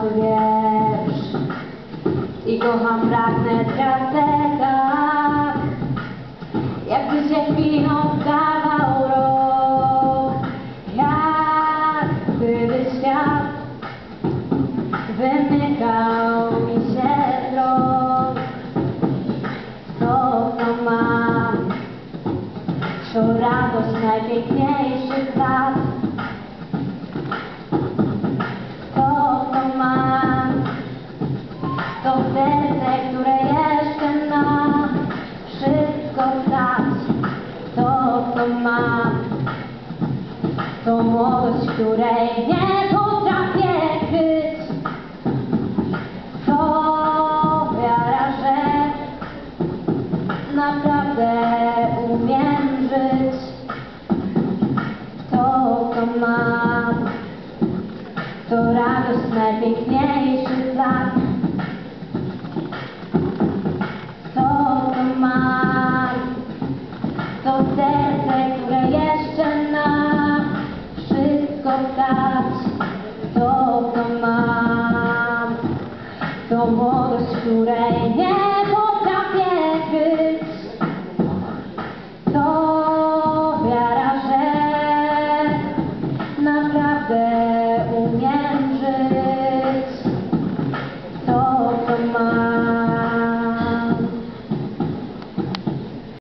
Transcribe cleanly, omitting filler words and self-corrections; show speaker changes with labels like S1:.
S1: mały wiersz i kocham, pragnę tracę tak, jakby się chwilą zdawał rok, jak gdyby świat wymykał mi się z rąk. To, co mam, to radość najpiękniejszych lat. To, co mam, to serce, które jeszcze ma wszystko dać. To, co mam, to młodość, której nie potrafię kryć. To wiara, że naprawdę umiem żyć. To, co mam, to radość najpiękniejszych lat. To, co mam, to serce, które jeszcze ma wszystko dać. To, co mam, to młodość, której nie